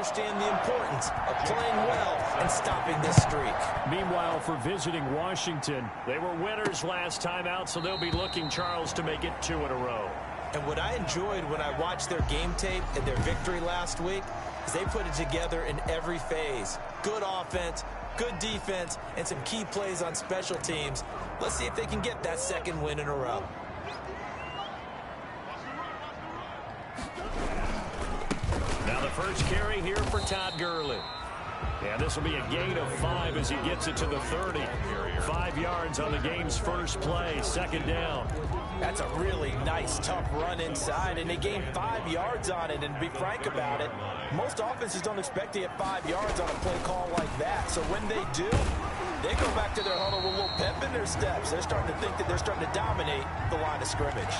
understand the importance of playing well and stopping this streak. Meanwhile, for visiting Washington, they were winners last time out, so they'll be looking, Charles, to make it 2 in a row. And what I enjoyed when I watched their game tape and their victory last week is they put it together in every phase. Good offense, good defense, and some key plays on special teams. Let's see if they can get that second win in a row. Now the first carry here for Todd Gurley. And this will be a gain of 5 as he gets it to the 30. 5 yards on the game's first play, second down. That's a really nice, tough run inside, and they gained 5 yards on it. And to be frank about it, most offenses don't expect to get 5 yards on a play call like that. So when they do, they go back to their huddle with a little pep in their steps. They're starting to think that they're starting to dominate the line of scrimmage.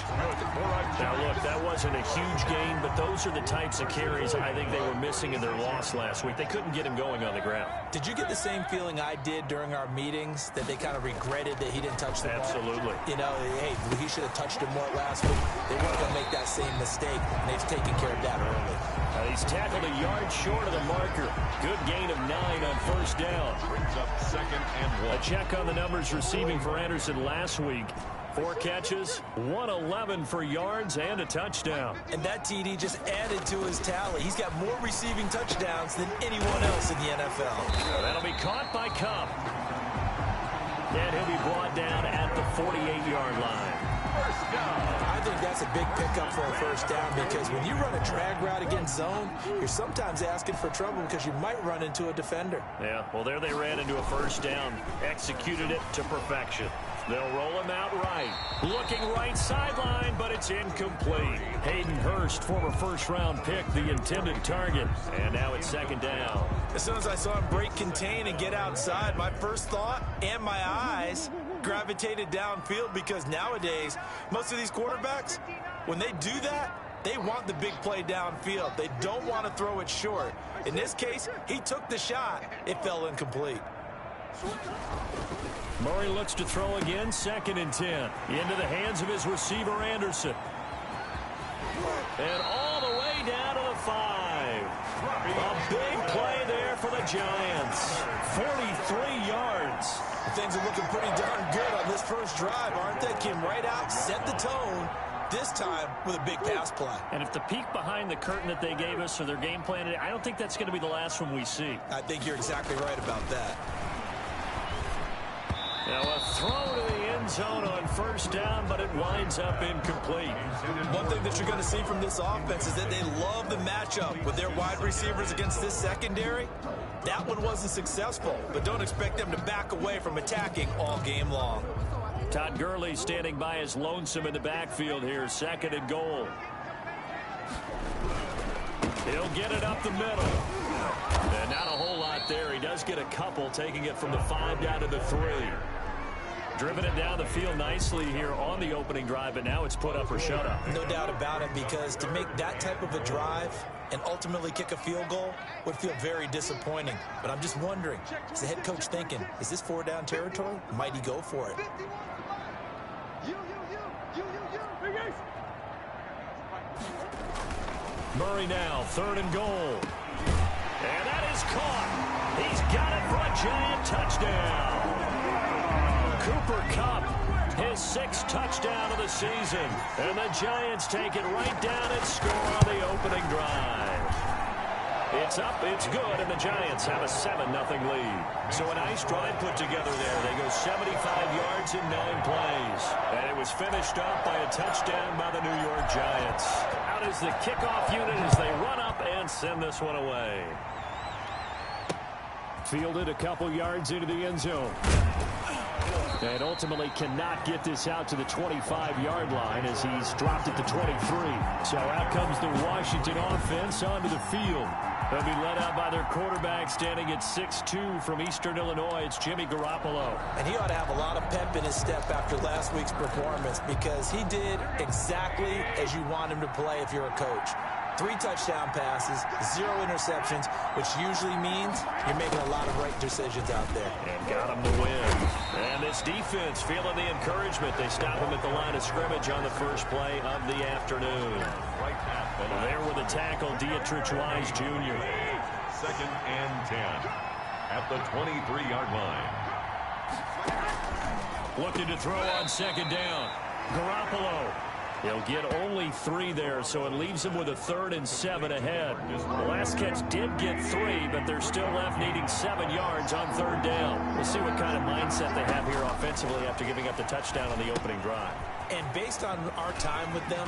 Now, look, that wasn't a huge gain, but those are the types of carries I think they were missing in their loss last week. They couldn't get him going on the ground. Did you get the same feeling I did during our meetings, that they kind of regretted that he didn't touch the ball? Absolutely. You know, hey, he should have touched him more last week. They weren't going to make that same mistake, and they've taken care of that early. He's tackled a yard short of the marker. Good gain of 9 on first down. Brings up 2nd and 1. A check on the numbers receiving for Anderson last week. 4 catches, 111 for yards, and a touchdown. And that TD just added to his tally. He's got more receiving touchdowns than anyone else in the NFL. That'll be caught by Cup. And he'll be brought down at the 48-yard line. First down. I think that's a big pickup for a first down, because when you run a drag route against zone, you're sometimes asking for trouble because you might run into a defender. Yeah, well, there they ran into a first down. Executed it to perfection. They'll roll him out right. Looking right sideline, but it's incomplete. Hayden Hurst, former first-round pick, the intended target. And now it's second down. As soon as I saw him break contain and get outside, my first thought and my eyes gravitated downfield, because nowadays, most of these quarterbacks, when they do that, they want the big play downfield. They don't want to throw it short. In this case, he took the shot. It fell incomplete. Murray looks to throw again, 2nd and 10. Into the hands of his receiver, Anderson. And all the way down to the 5. A big play there for the Giants. 43 yards. Things are looking pretty darn good on this first drive, aren't they? Came right out, set the tone, this time with a big pass play. And if the peek behind the curtain that they gave us for their game plan, I don't think that's going to be the last one we see. I think you're exactly right about that. Now a throw to the end zone on first down, but it winds up incomplete. One thing that you're going to see from this offense is that they love the matchup with their wide receivers against this secondary. That one wasn't successful, but don't expect them to back away from attacking all game long. Todd Gurley standing by as lonesome in the backfield here, 2nd and goal. He'll get it up the middle. And not a whole lot there. He does get a couple, taking it from the 5 down to the 3. Driven it down the field nicely here on the opening drive, but now it's put up or shut up. No doubt about it, because to make that type of a drive and ultimately kick a field goal would feel very disappointing. But I'm just wondering, is the head coach thinking, is this 4-down territory? Might he go for it? Murray now, 3rd and goal. And that is caught. He's got it for a Giant touchdown. Cooper Kupp, his 6th touchdown of the season. And the Giants take it right down and score on the opening drive. It's up, it's good, and the Giants have a 7-0 lead. So a nice drive put together there. They go 75 yards in 9 plays. And it was finished off by a touchdown by the New York Giants. Out is the kickoff unit as they run up and send this one away. Fielded a couple yards into the end zone. And ultimately cannot get this out to the 25-yard line as he's dropped it to 23. So out comes the Washington offense onto the field. They'll be led out by their quarterback standing at 6'2" from Eastern Illinois. It's Jimmy Garoppolo. And he ought to have a lot of pep in his step after last week's performance, because he did exactly as you want him to play if you're a coach. 3 touchdown passes, 0 interceptions, which usually means you're making a lot of right decisions out there. And got him the win. And this defense feeling the encouragement. They stop him at the line of scrimmage on the first play of the afternoon. There with a tackle, Dietrich Wise Jr. second and 10 at the 23-yard line. Looking to throw on second down. Garoppolo. He'll get only 3 there, so it leaves him with a 3rd and 7 ahead. The last catch did get 3, but they're still left needing 7 yards on 3rd down. We'll see what kind of mindset they have here offensively after giving up the touchdown on the opening drive. And based on our time with them,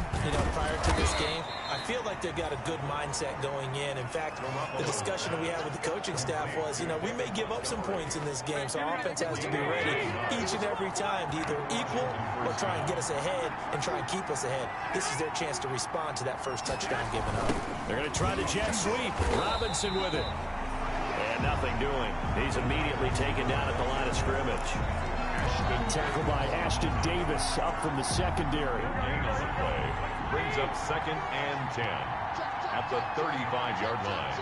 prior to this game, I feel like they've got a good mindset going in. In fact, the discussion that we had with the coaching staff was, we may give up some points in this game, so our offense has to be ready each and every time to either equal or try and get us ahead and try and keep us ahead. This is their chance to respond to that first touchdown given up. They're going to try the jet sweep. Robinson with it. And nothing doing. He's immediately taken down at the line of scrimmage. Tackled by Ashton Davis up from the secondary. On the play brings up second and 10 at the 35-yard line.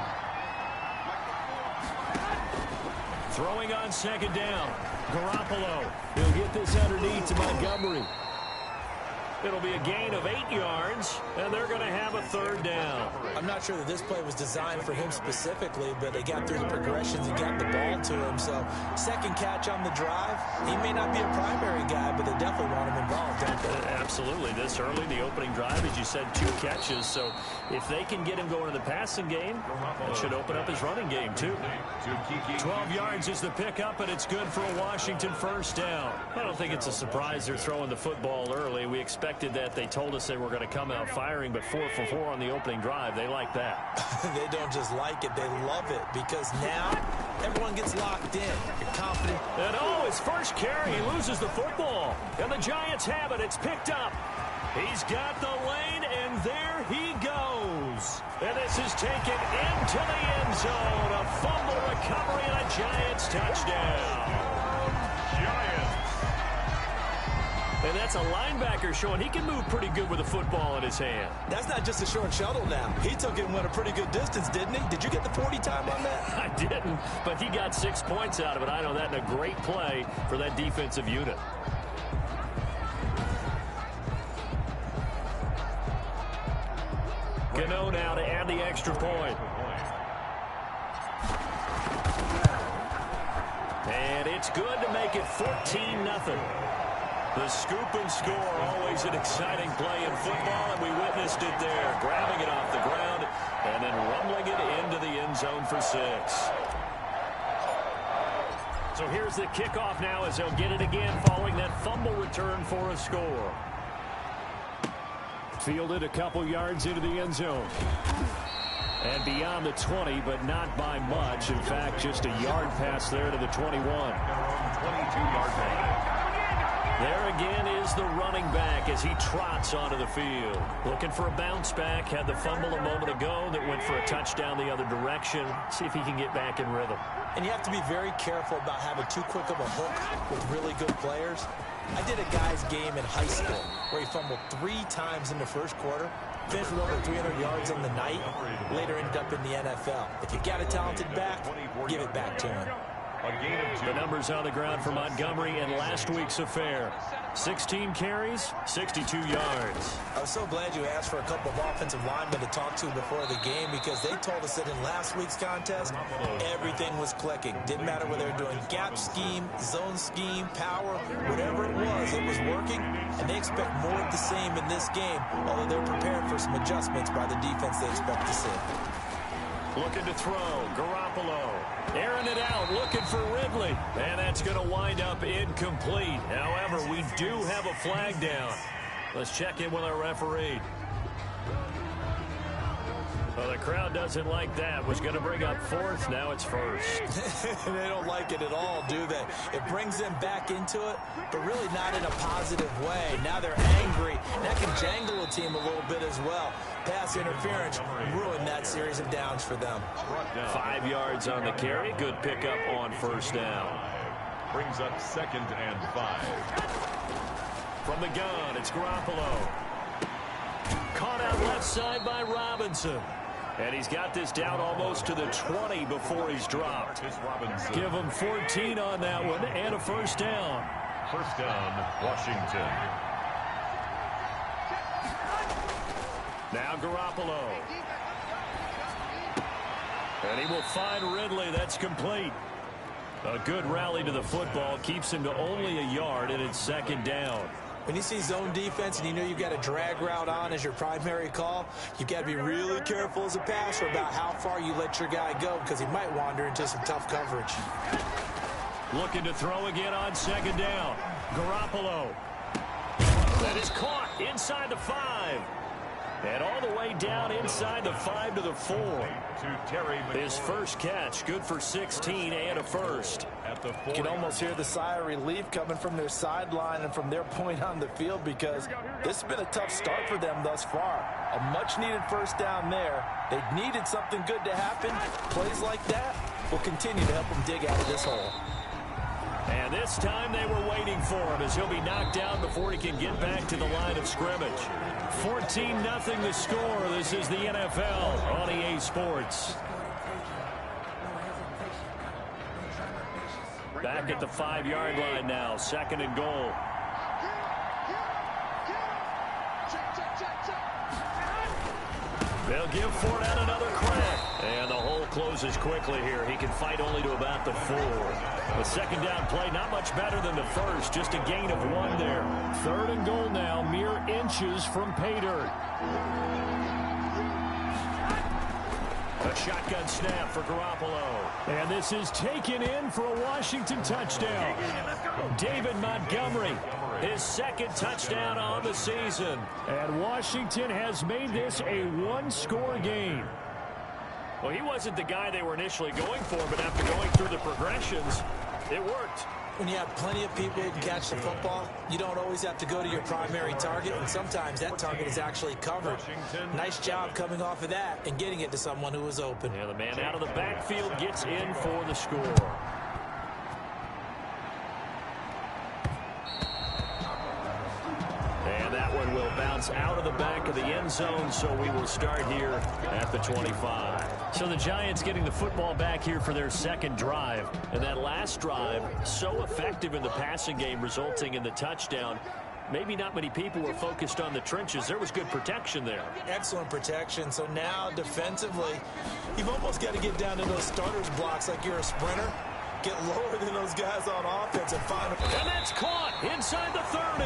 Throwing on second down. Garoppolo. He'll get this underneath to Montgomery. It'll be a gain of 8 yards, and they're going to have a 3rd down. I'm not sure that this play was designed for him specifically, but they got through the progressions and got the ball to him. So, second catch on the drive. He may not be a primary guy, but they definitely want him involved, don't they? Absolutely. This early, the opening drive, as you said, 2 catches. So, if they can get him going in the passing game, it should open up his running game, too. 12 yards is the pickup, and it's good for a Washington 1st down. I don't think it's a surprise they're throwing the football early. We expected that. They told us they were going to come out firing, but 4 for 4 on the opening drive. They like that. They don't just like it, they love it, because now everyone gets locked in. You're confident. And his first carry, he loses the football. And the Giants have it. It's picked up. He's got the lane, and there he goes. And this is taken into the end zone. A fumble recovery and a Giants touchdown. And that's a linebacker showing he can move pretty good with a football in his hand. That's not just a short shuttle now. He took it and went a pretty good distance, didn't he? Did you get the 40 time on that? I didn't, but he got 6 points out of it. I know that in a great play for that defensive unit. Gano now to add the extra point. And it's good to make it 14-0. The scoop and score, always an exciting play in football, and we witnessed it there. Grabbing it off the ground and then rumbling it into the end zone for 6. So here's the kickoff now as they'll get it again following that fumble return for a score. Fielded a couple yards into the end zone. And beyond the 20, but not by much. In fact, just a yard pass there to the 21. 22-yard pass. There again is the running back as he trots onto the field. Looking for a bounce back. Had the fumble a moment ago that went for a touchdown the other direction. See if he can get back in rhythm. And you have to be very careful about having too quick of a hook with really good players. I did a guy's game in high school where he fumbled 3 times in the first quarter, finished with over 300 yards on the night, later ended up in the NFL. If you got a talented back, give it back to him. The numbers on the ground for Montgomery in last week's affair. 16 carries, 62 yards. I was so glad you asked for a couple of offensive linemen to talk to before the game, because they told us that in last week's contest, everything was clicking. Didn't matter whether they were doing gap scheme, zone scheme, power, whatever it was working, and they expect more of the same in this game, although they're prepared for some adjustments by the defense they expect to see. Looking to throw, Garoppolo. Airing it out, looking for Ridley. And that's going to wind up incomplete. However, we do have a flag down. Let's check in with our referee. Well, the crowd doesn't like that. Was going to bring up 4th, now it's 1st. They don't like it at all, do they? It brings them back into it, but really not in a positive way. Now they're angry. That can jangle a team a little bit as well. Pass interference ruined that series of downs for them. 5 yards on the carry. Good pickup on 1st down. Brings up 2nd and 5. From the gun, it's Garoppolo. Caught out left side by Robinson. And he's got this down almost to the 20 before he's dropped. Give him 14 on that one and a 1st down. 1st down, Washington. Now Garoppolo. And he will find Ridley. That's complete. A good rally to the football keeps him to only a yard, and it's second down. When you see zone defense and you know you've got a drag route on as your primary call, you've got to be really careful as a passer about how far you let your guy go because he might wander into some tough coverage. Looking to throw again on second down. Garoppolo. That is caught inside the 5. And all the way down inside the 5 to the 4. His first catch, good for 16 and a first. You can almost hear the sigh of relief coming from their sideline and from their point on the field because this has been a tough start for them thus far. A much-needed first down there. They needed something good to happen. Plays like that will continue to help them dig out of this hole. And this time they were waiting for him as he'll be knocked down before he can get back to the line of scrimmage. 14-0 the score. This is the NFL on EA Sports. Back at the 5-yard line now. Second and goal. They'll give Fournette another crack. And the hole closes quickly here. He can fight only to about the 4. The second down play, not much better than the first. Just a gain of 1 there. Third and goal now, mere inches from pay dirt. A shotgun snap for Garoppolo. And this is taken in for a Washington touchdown. David Montgomery, his second touchdown on the season. And Washington has made this a one-score game. Well, he wasn't the guy they were initially going for, but after going through the progressions, it worked. When you have plenty of people who can catch the football, you don't always have to go to your primary target, and sometimes that target is actually covered. Nice job coming off of that and getting it to someone who was open. Yeah, the man out of the backfield gets in for the score. And that one will bounce out of the back of the end zone, so we will start here at the 25. So the Giants getting the football back here for their second drive. And that last drive, so effective in the passing game, resulting in the touchdown. Maybe not many people were focused on the trenches. There was good protection there. Excellent protection. So now defensively, you've almost got to get down to those starters blocks like you're a sprinter. Get lower than those guys on offense and find them. And that's caught inside the 30.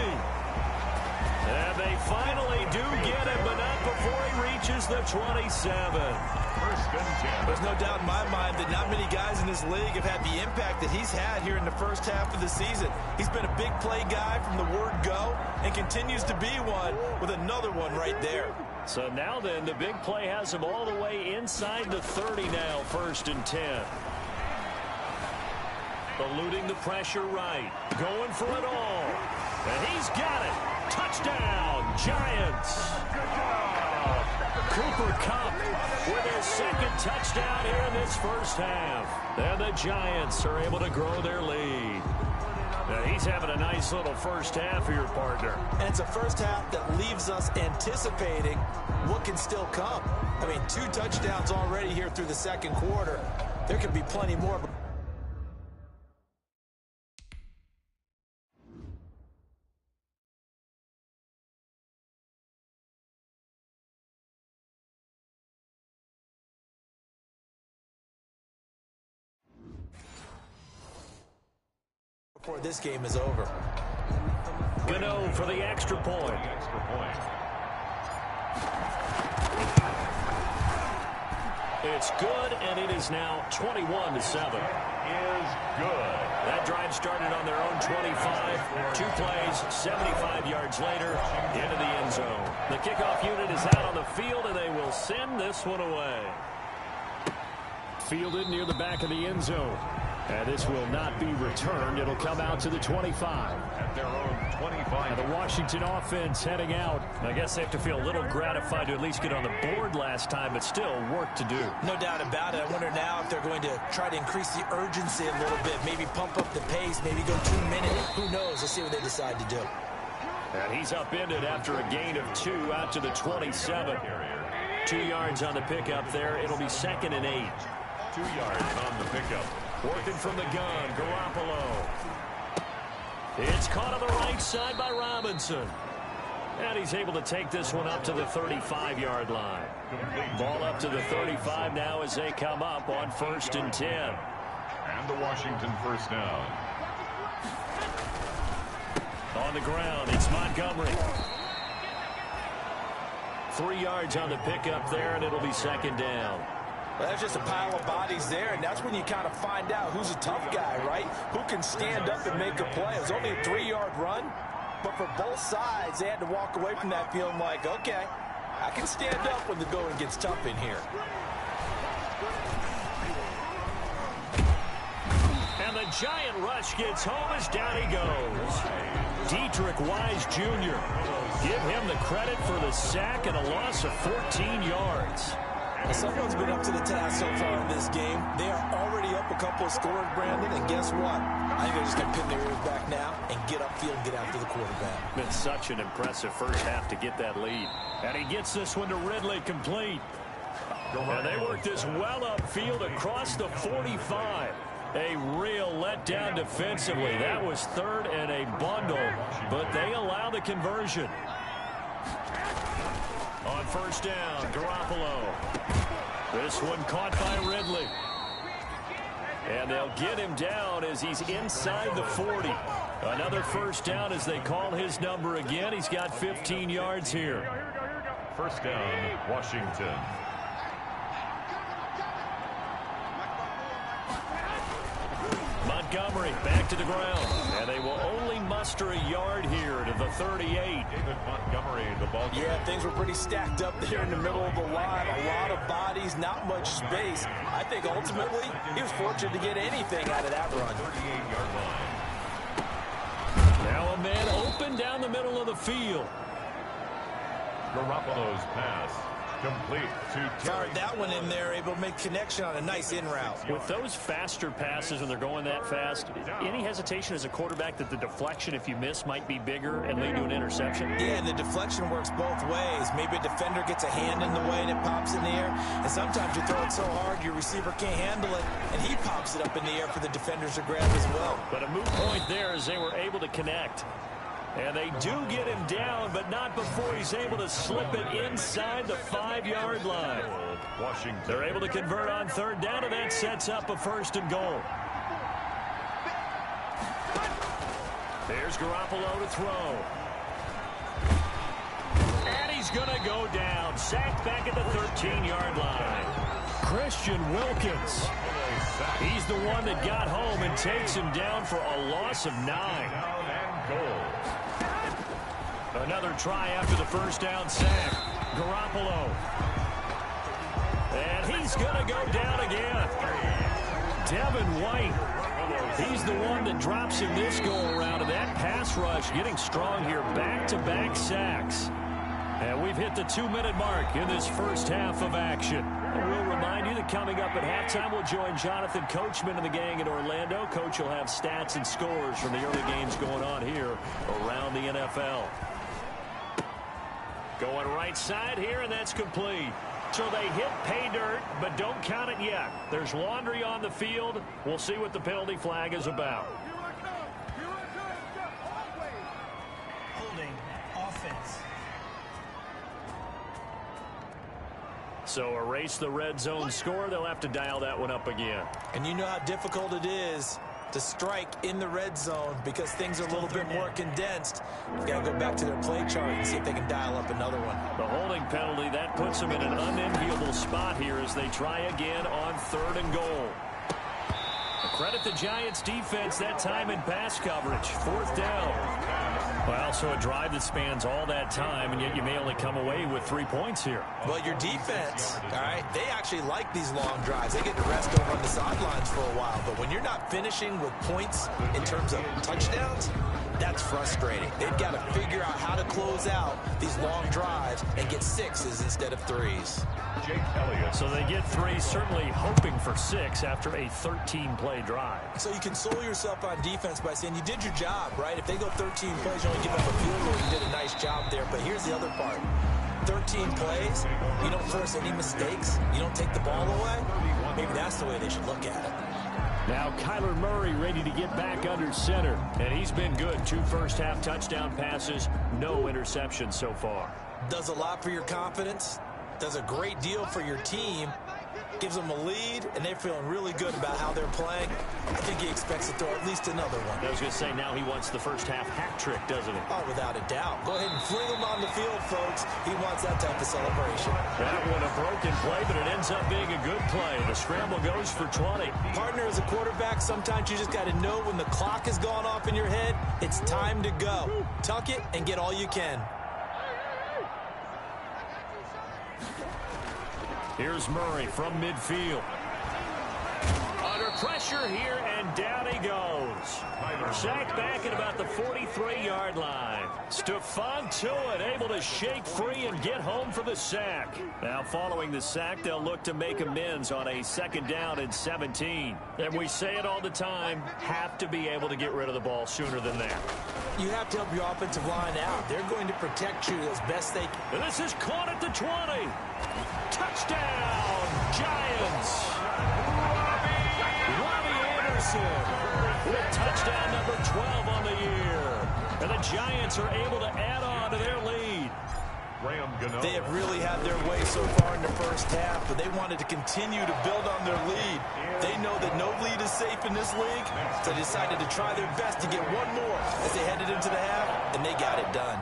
And they finally do get him, but not before he reaches the 27. There's no doubt in my mind that not many guys in this league have had the impact that he's had here in the first half of the season. He's been a big play guy from the word go and continues to be one with another one right there. So now then, the big play has him all the way inside the 30 now, 1st and 10. Eluding the pressure right. Going for it all. And he's got it. Touchdown, Giants. Cooper Kupp with his second touchdown here in this first half. And the Giants are able to grow their lead. Now he's having a nice little first half here, partner. And it's a first half that leaves us anticipating what can still come. I mean, 2 touchdowns already here through the second quarter. There could be plenty more. Before this game is over. Gano for the extra point. It's good, and it is now 21-7. Is good. That drive started on their own 25. 2 plays, 75 yards later, into the end zone. The kickoff unit is out on the field, and they will send this one away. Fielded near the back of the end zone. And this will not be returned. It'll come out to the 25. At their own 25. And the Washington offense heading out. I guess they have to feel a little gratified to at least get on the board last time, but still work to do. No doubt about it. I wonder now if they're going to try to increase the urgency a little bit, maybe pump up the pace, maybe go 2 minutes. Who knows? Let's see what they decide to do. And he's upended after a gain of 2 out to the 27. 2 yards on the pickup there. It'll be 2nd and 8. 2 yards on the pickup. Working from the gun, Garoppolo. It's caught on the right side by Robinson. And he's able to take this one up to the 35-yard line. Ball up to the 35 now as they come up on 1st and 10. And the Washington first down. On the ground, it's Montgomery. 3 yards on the pickup there, and it'll be 2nd down. Well, that's just a pile of bodies there, and that's when you kind of find out who's a tough guy, right? Who can stand up and make a play. It was only a 3-yard run, but for both sides, they had to walk away from that feeling like, okay, I can stand up when the going gets tough in here. And the giant rush gets home as down he goes. Dietrich Wise Jr. Give him the credit for the sack and a loss of 14 yards. Well, someone's been up to the task so far in this game. They are already up a couple of scores, Brandon, and guess what? I think they're just going to pin their ears back now and get upfield and get after the quarterback. Been such an impressive first half to get that lead. And he gets this one to Ridley complete. And they work this well upfield across the 45. A real letdown defensively. That was 3rd and a bundle, but they allow the conversion. On 1st down, Garoppolo. This one caught by Ridley. And they'll get him down as he's inside the 40. Another 1st down as they call his number again. He's got 15 yards here. 1st down, Washington. Montgomery back to the ground. And they will only muster a yard here to the 38. David Montgomery, the ball. Yeah, things were pretty stacked up there in the middle of the line. A lot of bodies, not much space. I think ultimately he was fortunate to get anything out of that run. 38-yard line. Now a man open down the middle of the field. Garoppolo's pass. Complete to Fired that one in there, able to make connection on a nice in route. With those faster passes when they're going that fast, any hesitation as a quarterback that the deflection, if you miss, might be bigger and lead to an interception? Yeah, and the deflection works both ways. Maybe a defender gets a hand in the way and it pops in the air. And sometimes you throw it so hard your receiver can't handle it, and he pops it up in the air for the defenders to grab as well. But a moot point there as they were able to connect. And they do get him down, but not before he's able to slip it inside the 5-yard line. Washington. They're able to convert on 3rd down, and that sets up a 1st and goal. There's Garoppolo to throw. And he's going to go down. Sacked back at the 13-yard line. Christian Wilkins. He's the one that got home and takes him down for a loss of 9. Down and goal. Another try after the 1st down sack. Garoppolo. And he's going to go down again. Devin White. He's the one that drops him this go-around. And that pass rush getting strong here. Back-to-back sacks. And we've hit the 2-minute mark in this first half of action. And we'll remind you that coming up at halftime, we'll join Jonathan Coachman and the gang in Orlando. Coach will have stats and scores from the early games going on here around the NFL. Going right side here, and that's complete. So they hit pay dirt, but don't count it yet. There's laundry on the field. We'll see what the penalty flag is about. Holding offense. So erase the red zone score. They'll have to dial that one up again. And you know how difficult it is to strike in the red zone because things are a little bit more condensed. You've got to go back to their play chart and see if they can dial up another one. The holding penalty, that puts them in an unenviable spot here as they try again on 3rd and goal. Credit the Giants defense that time in pass coverage. 4th down. Well, so a drive that spans all that time, and yet you may only come away with 3 points here. Well, your defense, all right, they actually like these long drives. They get to rest over on the sidelines for a while. But when you're not finishing with points in terms of touchdowns, that's frustrating. They've got to figure out how to close out these long drives and get 6s instead of 3s. Jake Elliott. So they get 3, certainly hoping for 6 after a 13-play drive. So you console yourself on defense by saying you did your job, right? If they go 13 plays, you only give up a field goal, you did a nice job there. But here's the other part. 13 plays, you don't force any mistakes, you don't take the ball away. Maybe that's the way they should look at it. Now Kyler Murray ready to get back under center. And he's been good. 2 first-half touchdown passes, no interceptions so far. Does a lot for your confidence. Does a great deal for your team. Gives them a lead, and they're feeling really good about how they're playing. I think he expects to throw at least another one. I was going to say, now he wants the first-half hat trick, doesn't he? Oh, without a doubt. Go ahead and fling him on the field, folks. He wants that type of celebration. That one a broken play, but it ends up being a good play. The scramble goes for 20. Partner, as a quarterback, sometimes you just got to know when the clock has gone off in your head, it's time to go. Tuck it and get all you can. Here's Murray from midfield. Under pressure here, and down he goes. Sacked back at about the 43-yard line. Stephon Tuitt able to shake free and get home for the sack. Now following the sack, they'll look to make amends on a 2nd down and 17. And we say it all the time, have to be able to get rid of the ball sooner than that. You have to help your offensive line out. They're going to protect you as best they can. And this is caught at the 20. Touchdown, Giants. Robbie Anderson with touchdown number 12 on the year. And the Giants are able to add on to their lead. They have really had their way so far in the first half, but they wanted to continue to build on their lead. They know that no lead is safe in this league, so they decided to try their best to get one more as they headed into the half, and they got it done.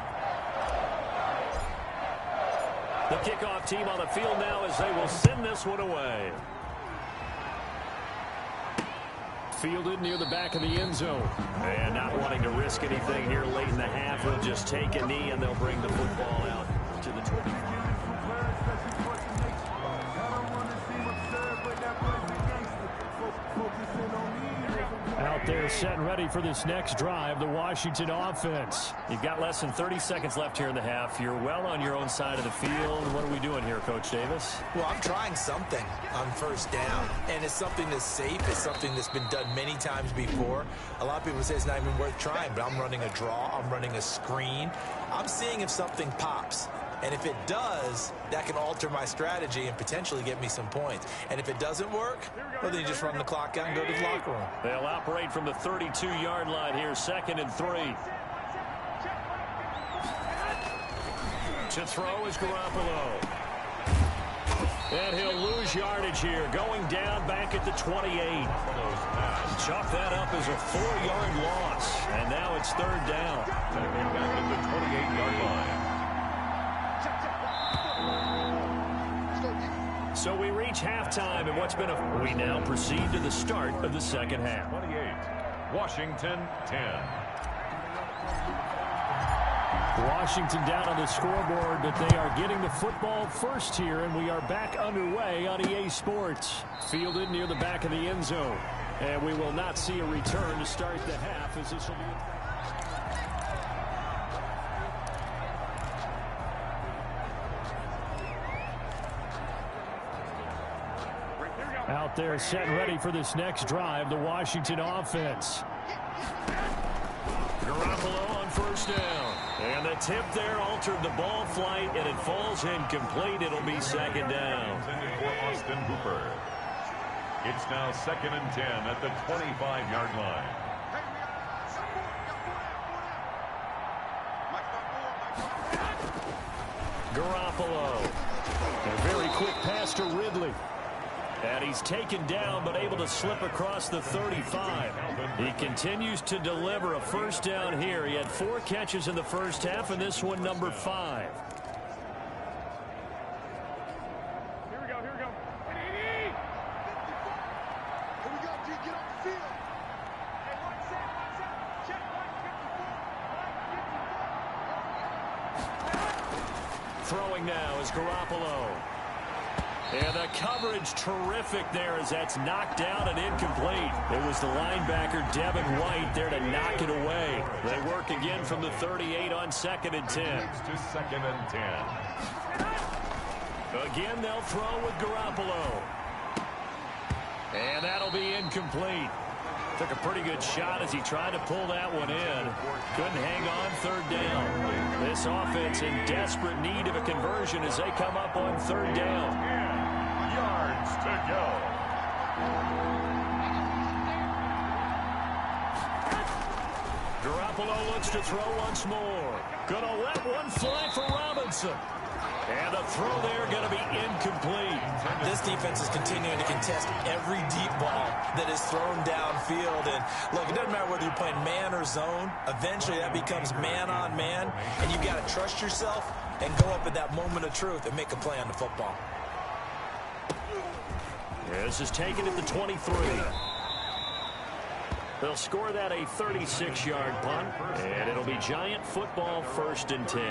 The kickoff team on the field now as they will send this one away. Fielded near the back of the end zone. And not wanting to risk anything here late in the half, he'll just take a knee and they'll bring the football out to the 25. Out there set and ready for this next drive, the Washington offense. You've got less than 30 seconds left here in the half. You're well on your own side of the field. What are we doing here, Coach Davis? Well, I'm trying something on 1st down, and it's something that's safe. It's something that's been done many times before. A lot of people say it's not even worth trying, but I'm running a draw. I'm running a screen. I'm seeing if something pops. And if it does, that can alter my strategy and potentially get me some points. And if it doesn't work, well, then you just run the clock out and go to the locker room. They'll operate from the 32-yard line here, 2nd and 3. To throw is Garoppolo. And he'll lose yardage here, going down back at the 28. Chalk that up as a 4-yard loss. And now it's 3rd down. Back at the 28-yard line. So we reach halftime, and what's been we now proceed to the start of the 2nd half. 28, Washington 10. Washington down on the scoreboard, but they are getting the football first here, and we are back underway on EA Sports. Fielded near the back of the end zone. And we will not see a return to start the half as this will be... Out there set and ready for this next drive, the Washington offense. Garoppolo on 1st down. And the tip there altered the ball flight, and it falls incomplete. It'll be 2nd down. Intended for Austin Hooper. It's now 2nd and 10 at the 25-yard line. Garoppolo. A very quick pass to Ridley. And he's taken down, but able to slip across the 35. He continues to deliver a 1st down here. He had 4 catches in the first half, and this one number 5. Here we go, here we go. Here we go, G, get off the field. Hey, one set, check 154. Throwing now is Garoppolo. And the coverage terrific there as that's knocked down and incomplete. It was the linebacker, Devin White, there to knock it away. They work again from the 38 on 2nd and 10. To 2nd and 10. Again, they'll throw with Garoppolo. And that'll be incomplete. Took a pretty good shot as he tried to pull that one in. Couldn't hang on 3rd down. This offense in desperate need of a conversion as they come up on 3rd down. Yards to go. Garoppolo looks to throw once more. Gonna let one fly for Robinson. And the throw there going to be incomplete. This defense is continuing to contest every deep ball that is thrown downfield. And look, it doesn't matter whether you're playing man or zone. Eventually that becomes man on man. And you've got to trust yourself and go up at that moment of truth and make a play on the football. This is taken at the 23. They'll score that a 36-yard punt. And it'll be Giant football, 1st and 10.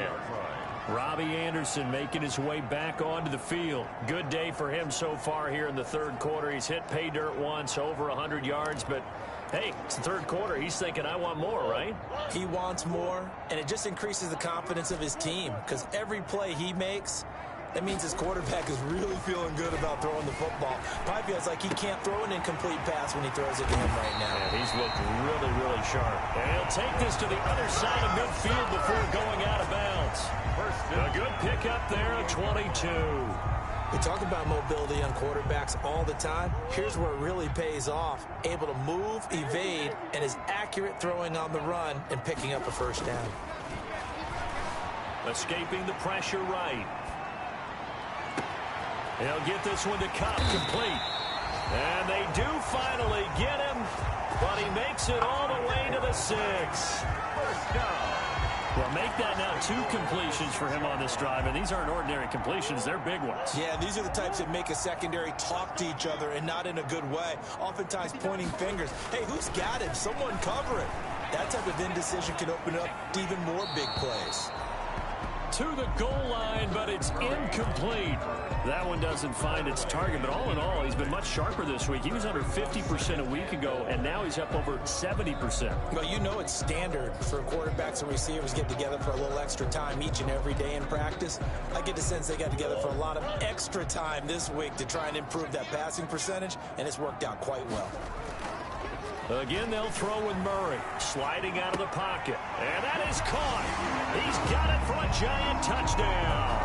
Robbie Anderson making his way back onto the field. Good day for him so far here in the 3rd quarter. He's hit pay dirt once, over 100 yards, but hey, it's the 3rd quarter. He's thinking, I want more, right? He wants more, and it just increases the confidence of his team because every play he makes, that means his quarterback is really feeling good about throwing the football. Probably feels like he can't throw an incomplete pass when he throws it to him right now. Yeah, he's looked really, really sharp. And he'll take this to the other side of midfield before going out of bounds. A good pickup there at 22. We talk about mobility on quarterbacks all the time. Here's where it really pays off. Able to move, evade, and is accurate throwing on the run and picking up a 1st down. Escaping the pressure right. He'll get this one to Cup, complete. And they do finally get him, but he makes it all the way to the 6. 1st down. Well, make that now 2 completions for him on this drive, and these aren't ordinary completions. They're big ones. Yeah, these are the types that make a secondary talk to each other and not in a good way. Oftentimes pointing fingers. Hey, who's got him? Someone cover it. That type of indecision can open up to even more big plays. To the goal line, but it's incomplete. That one doesn't find its target, but all in all, he's been much sharper this week. He was under 50% a week ago, and now he's up over 70%. Well, you know it's standard for quarterbacks and receivers to get together for a little extra time each and every day in practice. I get the sense they got together for a lot of extra time this week to try and improve that passing percentage, and it's worked out quite well. Again, they'll throw with Murray, sliding out of the pocket. And that is caught. He's got it for a Giant touchdown.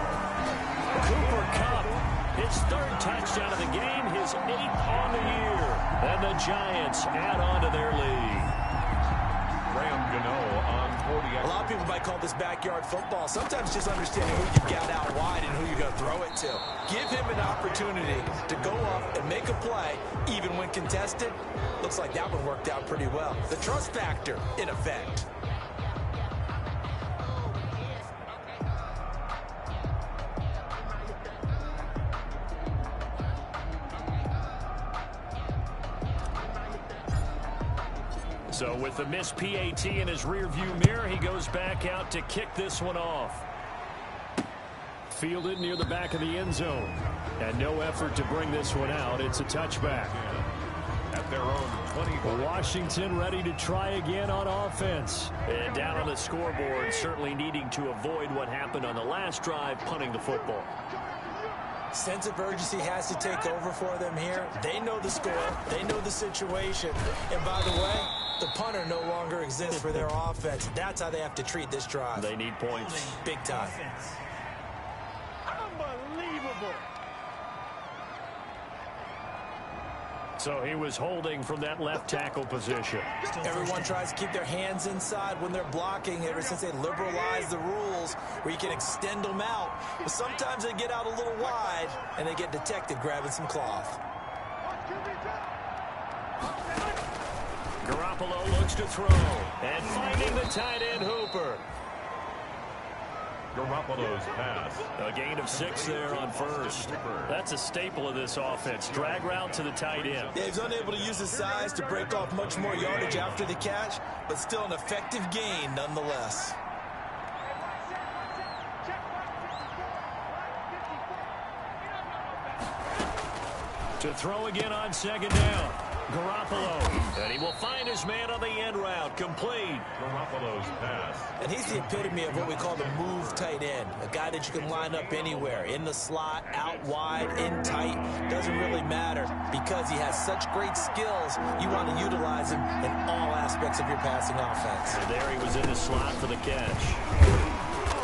Cooper Kupp, his 3rd touchdown of the game, his 8th on the year. And the Giants add on to their lead. On 40. A lot of people might call this backyard football. Sometimes just understanding who you've got out wide and who you're going to throw it to. Give him an opportunity to go up and make a play, even when contested. Looks like that one worked out pretty well. The trust factor, in effect. So with the missed PAT in his rearview mirror, he goes back out to kick this one off. Fielded near the back of the end zone. And no effort to bring this one out. It's a touchback. At their own 20. Washington ready to try again on offense. And down on the scoreboard, certainly needing to avoid what happened on the last drive, punting the football. Sense of urgency has to take over for them here. They know the score. They know the situation. And by the way, the punter no longer exists for their offense. That's how they have to treat this drive. They need points. Big time. Unbelievable. So he was holding from that left tackle position. Everyone tries to keep their hands inside when they're blocking ever since they liberalized the rules where you can extend them out. But sometimes they get out a little wide and they get detected grabbing some cloth. Garoppolo looks to throw. And finding the tight end Hooper. Garoppolo's pass. A gain of 6 there on 1st. That's a staple of this offense. Drag route to the tight end. Yeah, he's unable to use his size to break off much more yardage after the catch, but still an effective gain nonetheless. To throw again on 2nd down. Garoppolo. And he will find his man on the end route. Complete. Garoppolo's pass. And he's the epitome of what we call the move tight end. A guy that you can line up anywhere. In the slot, out wide, in tight. Doesn't really matter. Because he has such great skills, you want to utilize him in all aspects of your passing offense. And there he was in the slot for the catch.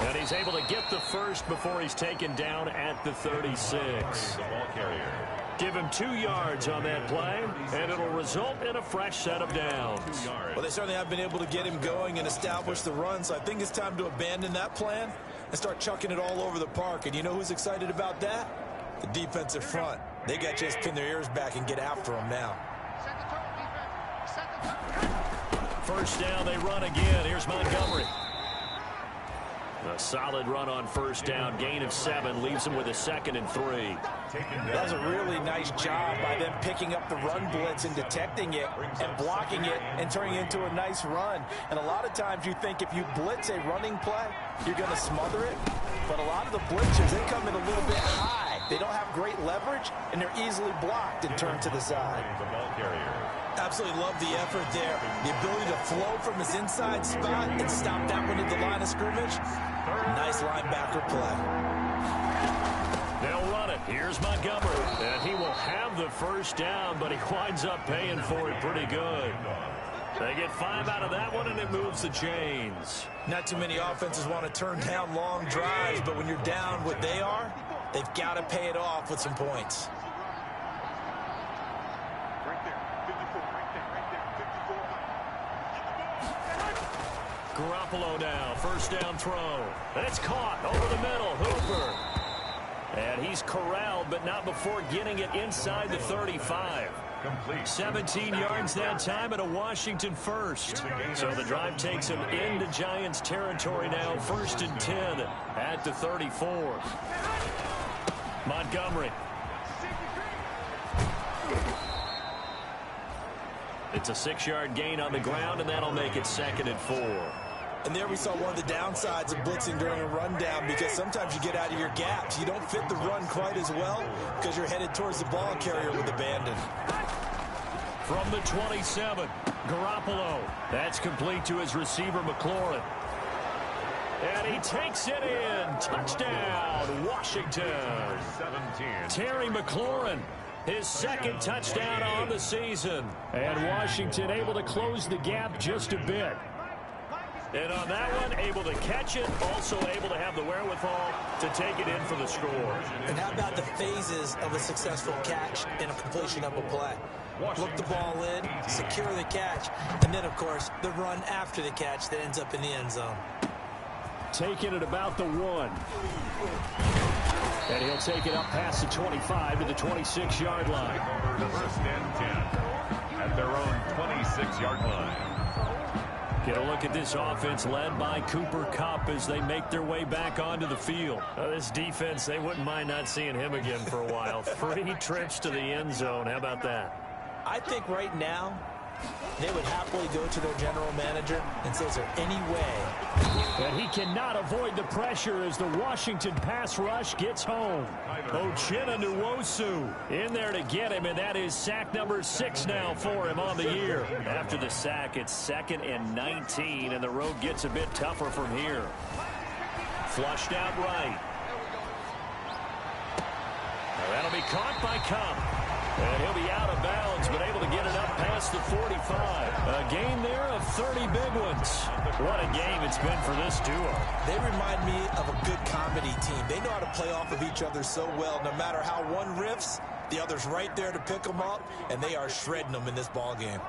And he's able to get the first before he's taken down at the 36. The ball carrier. Give him 2 yards on that play, and it'll result in a fresh set of downs. Well, they certainly have been able to get him going and establish the run, so I think it's time to abandon that plan and start chucking it all over the park. And you know who's excited about that? The defensive front. They got to just pin their ears back and get after him now. First down, they run again. Here's Montgomery. A solid run on first down. Gain of 7 leaves him with a 2nd and 3. That was a really nice job by them picking up the run blitz and detecting it and blocking it and turning it into a nice run. And a lot of times you think if you blitz a running play, you're going to smother it. But a lot of the blitzers, they come in a little bit high. They don't have great leverage, and they're easily blocked and turned to the side. The ball carrier. Absolutely love the effort there. The ability to flow from his inside spot and stop that one at the line of scrimmage. Nice linebacker play. They'll run it. Here's Montgomery. And he will have the first down, but he winds up paying for it pretty good. They get 5 out of that one, and it moves the chains. Not too many offenses want to turn down long drives, but when you're down what they are, they've got to pay it off with some points. Garoppolo now, first down throw. It's caught over the middle, Hooper. And he's corralled, but not before getting it inside the 35. Complete. 17 yards that time and a Washington first. So the drive takes him into Giants territory now, 1st and 10 at the 34. Montgomery. It's a 6-yard gain on the ground, and that'll make it 2nd and 4. And there we saw one of the downsides of blitzing during a rundown, because sometimes you get out of your gaps. You don't fit the run quite as well because you're headed towards the ball carrier with abandon. From the 27, Garoppolo. That's complete to his receiver, McLaurin. And he takes it in. Touchdown, Washington. 17. Terry McLaurin, his 2nd touchdown on the season. And Washington able to close the gap just a bit. And on that one, able to catch it, also able to have the wherewithal to take it in for the score. And how about the phases of a successful catch and a completion of a play? Look the ball in, secure the catch, and then, of course, the run after the catch that ends up in the end zone. Taking it about the 1. And he'll take it up past the 25 to the 26-yard line. First and 10 at their own 26-yard line. Get a look at this offense led by Cooper Kupp as they make their way back onto the field. This defense, they wouldn't mind not seeing him again for a while. 3 trips to the end zone. How about that? I think right now they would happily go to their general manager and say, is there any way? And he cannot avoid the pressure as the Washington pass rush gets home. Uchenna Nwosu in there to get him, and that is sack number 6 now for him on the year. After the sack, it's 2nd and 19, and the road gets a bit tougher from here. Flushed out right. Now that'll be caught by Kupp. And he'll be out of bounds, but able to get it up past the 45. A gain there of 30 big ones. What a game it's been for this duo. They remind me of a good comedy team. They know how to play off of each other so well. No matter how one riffs, the other's right there to pick them up, and they are shredding them in this ball game.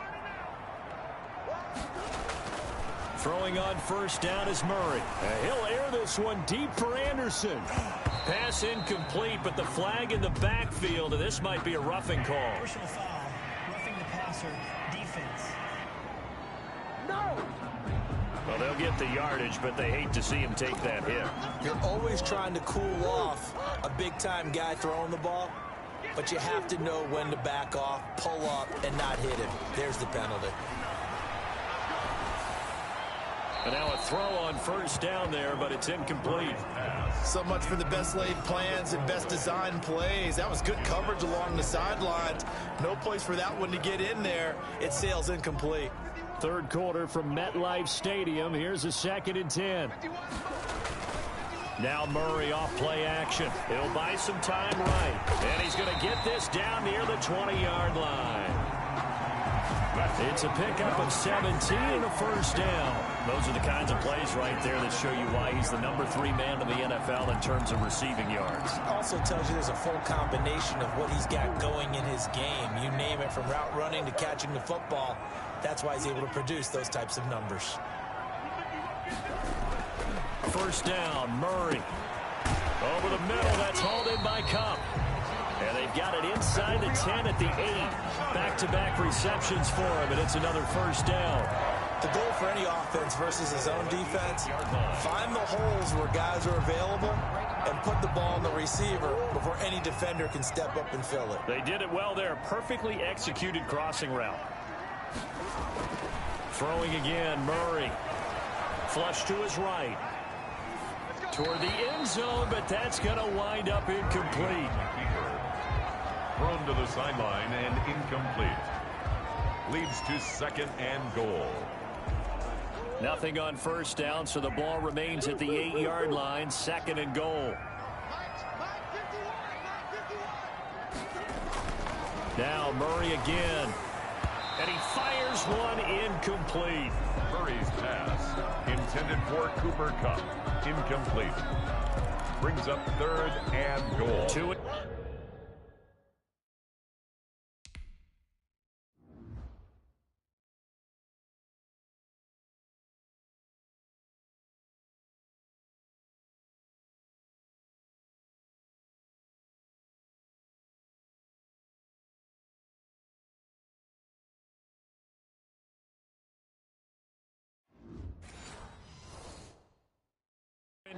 Throwing on first down is Murray. He'll air this one deep for Anderson. Pass incomplete, but the flag in the backfield, and this might be a roughing call. Personal foul, roughing the passer, defense. No! Well, they'll get the yardage, but they hate to see him take that hit. You're always trying to cool off a big-time guy throwing the ball, but you have to know when to back off, pull up, and not hit him. There's the penalty. And now a throw on first down there, but it's incomplete. So much for the best laid plans and best designed plays. That was good coverage along the sidelines. No place for that one to get in there. It sails incomplete. 3rd quarter from MetLife Stadium. Here's a 2nd and 10. Now Murray off play action. He'll buy some time right. And he's going to get this down near the 20-yard line. It's a pickup of 17 and a first down. Those are the kinds of plays right there that show you why he's the #3 man in the NFL in terms of receiving yards. Also tells you there's a full combination of what he's got going in his game. You name it, from route running to catching the football. That's why he's able to produce those types of numbers. First down, Murray. Over the middle, that's hauled in by Cup. And they've got it inside the 10 at the 8. Back-to-back receptions for him, and it's another first down. The goal for any offense versus his own defense, find the holes where guys are available and put the ball on the receiver before any defender can step up and fill it. They did it well there. Perfectly executed crossing route. Throwing again, Murray. Flush to his right. Toward the end zone, but that's going to wind up incomplete. Thrown to the sideline and incomplete. Leads to 2nd and goal. Nothing on first down, so the ball remains at the 8-yard line. 2nd and goal. Now Murray again. And he fires one incomplete. Murray's pass intended for Cooper Kupp. Incomplete. Brings up 3rd and goal. To it.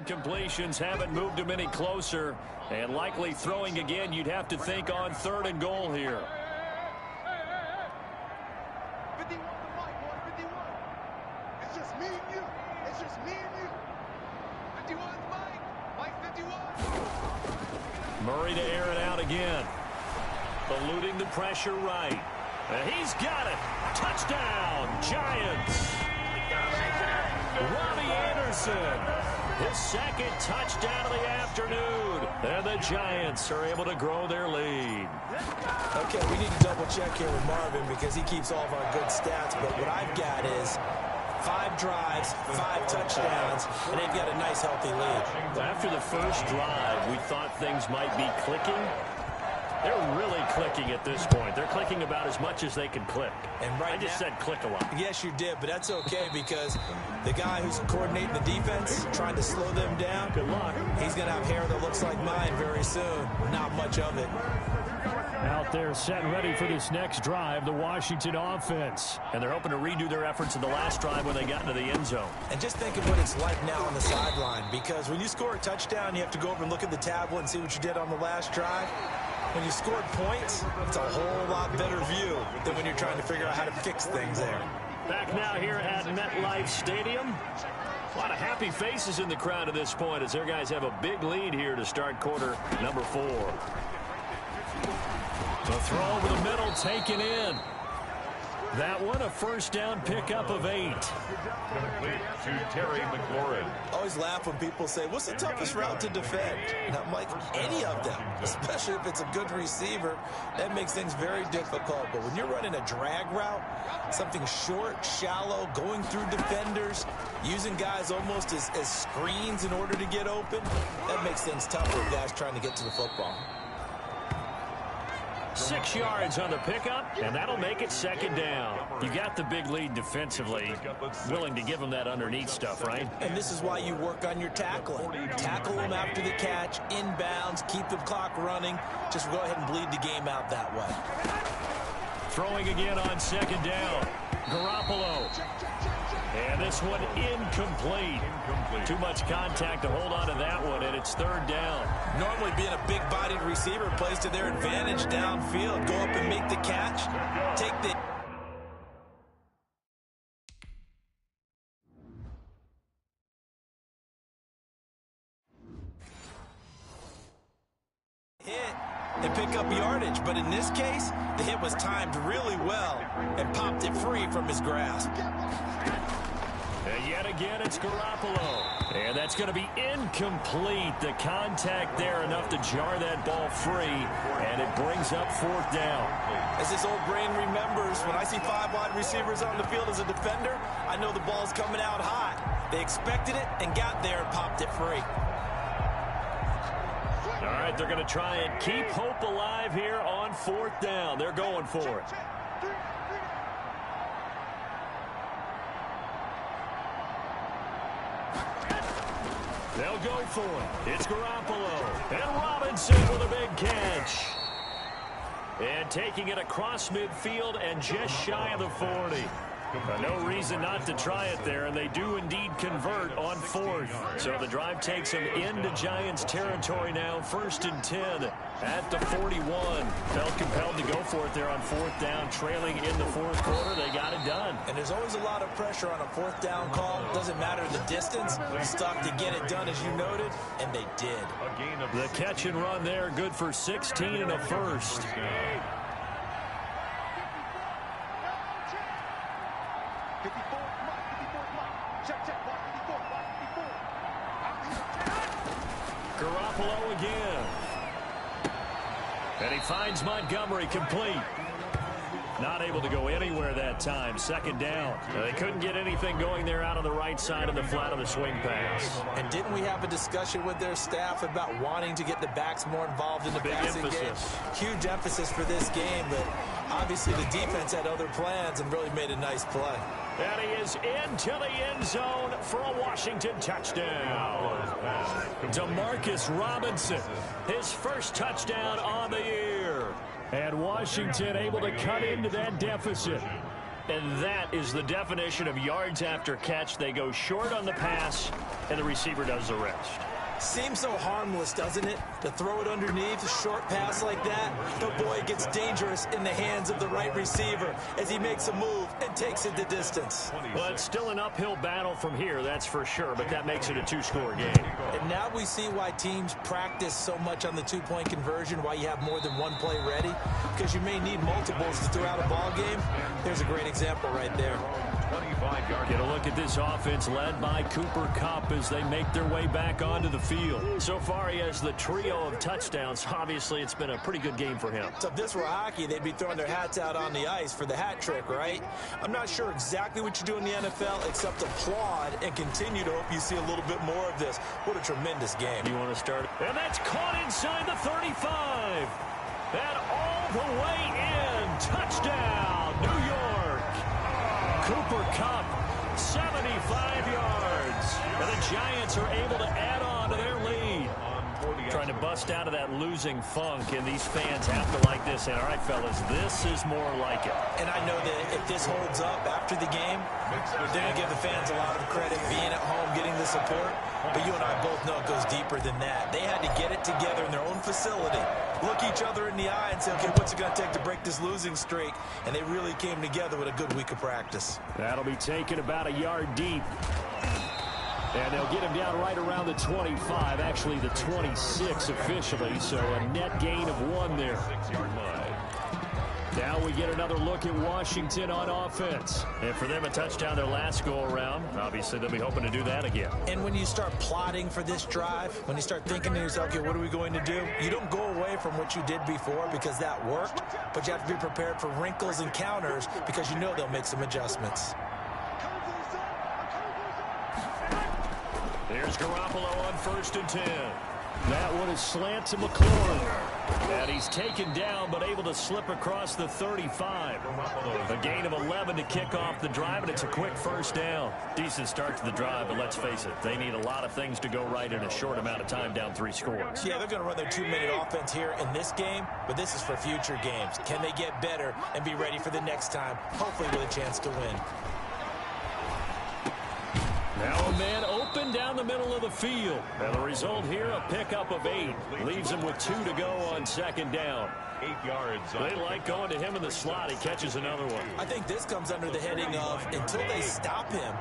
Incompletions haven't moved him any closer, and likely throwing again. You'd have to think on 3rd and goal here. 51 to Mike, boy, 51. It's just me and you. It's just me and you. 51's Mike. Mike 51. Murray to air it out again. Eluding the pressure right. And he's got it. Touchdown, Giants. Robbie Anderson. His 2nd touchdown of the afternoon. And the Giants are able to grow their lead. Okay, we need to double check here with Marvin because he keeps all of our good stats. But what I've got is 5 drives, 5 touchdowns, and they've got a nice, healthy lead. After the first drive, we thought things might be clicking. They're really clicking at this point. They're clicking about as much as they can click. And right I just said click a lot. Yes, you did, but that's okay because the guy who's coordinating the defense, trying to slow them down, Good luck. he's going to have hair that looks like mine very soon. Not much of it. Out there set and ready for this next drive, the Washington offense. And they're hoping to redo their efforts in the last drive when they got into the end zone. And just think of what it's like now on the sideline, because when you score a touchdown, you have to go over and look at the tablet and see what you did on the last drive. When you scored points, it's a whole lot better view than when you're trying to figure out how to fix things there. Back now here at MetLife Stadium. A lot of happy faces in the crowd at this point as their guys have a big lead here to start quarter number 4. The throw over the middle taken in. That one a first down pickup of 8. Complete to Terry McLaurin. I always laugh when people say, what's the toughest route to defend? And I'm like, any of them, especially if it's a good receiver. That makes things very difficult. But when you're running a drag route, something short, shallow, going through defenders, using guys almost as screens in order to get open, that makes things tough for guys trying to get to the football. 6 yards on the pickup, and that'll make it 2nd down. You got the big lead defensively, willing to give them that underneath stuff, right? And this is why you work on your tackling. Tackle them after the catch, inbounds, keep the clock running. Just go ahead and bleed the game out that way. Throwing again on 2nd down. Garoppolo. And this one incomplete. Too much contact to hold on to that one, and it's 3rd down. Normally being a big-bodied receiver plays to their advantage downfield. Go up and make the catch. Take the hit and pick up yardage. But in this case, the hit was timed really well and popped it free from his grasp. And And again, it's Garoppolo. And that's going to be incomplete. The contact there enough to jar that ball free, and it brings up 4th down. As this old brain remembers, when I see 5 wide receivers on the field as a defender, I know the ball's coming out hot. They expected it and got there and popped it free. All right, they're going to try and keep hope alive here on 4th down. They're going for it. They'll go for it. It's Garoppolo. And Robinson with a big catch. And taking it across midfield and just shy of the 40. No reason not to try it there, and they do indeed convert on 4th. So the drive takes them into Giants territory now, 1st and 10 at the 41. Felt compelled to go for it there on 4th down, trailing in the 4th quarter. They got it done. And there's always a lot of pressure on a 4th down call. Doesn't matter the distance. Stuck to get it done, as you noted, and they did. The catch and run there, good for 16 and a first. Garoppolo again. And he finds Montgomery complete. Not able to go anywhere that time. 2nd down. They couldn't get anything going there out on the right side of the flat of the swing pass. And didn't we have a discussion with their staff about wanting to get the backs more involved in the passing game? Huge emphasis for this game, but obviously the defense had other plans and really made a nice play. And he is into the end zone for a Washington touchdown. Demarcus Robinson, his first touchdown on the year. And Washington able to cut into that deficit. And that is the definition of yards after catch. They go short on the pass, and the receiver does the rest. Seems so harmless, doesn't it? To throw it underneath, a short pass like that. But boy, it gets dangerous in the hands of the right receiver as he makes a move and takes it the distance. Well, it's still an uphill battle from here, that's for sure, but that makes it a 2-score game. And now we see why teams practice so much on the 2-point conversion, why you have more than one play ready, because you may need multiples to throw out a ball game. There's a great example right there. Get a look at this offense led by Cooper Kupp as they make their way back onto the field. So far, he has the trio of touchdowns. Obviously, it's been a pretty good game for him. So if this were hockey, they'd be throwing their hats out on the ice for the hat trick, right? I'm not sure exactly what you do in the NFL except applaud and continue to hope you see a little bit more of this. What a tremendous game. You want to start? And that's caught inside the 35. And all the way in. Touchdown, New York. Cooper Kupp, 75 yards. And the Giants are able to add on to their lead. Trying to bust out of that losing funk, and these fans have to like this. And all right, fellas, this is more like it. And I know that if this holds up after the game, they're going to give the fans a lot of credit being at home, getting the support. But you and I both know it goes deeper than that. They had to get it together in their own facility, look each other in the eye and say, okay, what's it going to take to break this losing streak? And they really came together with a good week of practice. That'll be taken about a yard deep. And they'll get him down right around the 25, actually the 26 officially, so a net gain of 1 there. 6-yard line. Now we get another look at Washington on offense. And for them, a touchdown their last go-around. Obviously, they'll be hoping to do that again. And when you start plotting for this drive, when you start thinking to yourself, okay, what are we going to do? You don't go away from what you did before because that worked, but you have to be prepared for wrinkles and counters because you know they'll make some adjustments. There's Garoppolo on 1st and 10. That one is slant to McLaurin. And he's taken down, but able to slip across the 35. A gain of 11 to kick off the drive, and it's a quick 1st down. Decent start to the drive, but let's face it, they need a lot of things to go right in a short amount of time, down 3 scores. Yeah, they're going to run their 2-minute offense here in this game, but this is for future games. Can they get better and be ready for the next time, hopefully with a chance to win? Now a man open down the middle of the field. And the result here, a pickup of 8. Leaves him with 2 to go on 2nd down. 8 yards. They like going to him in the slot. He catches another one. I think this comes under the heading of until they stop him,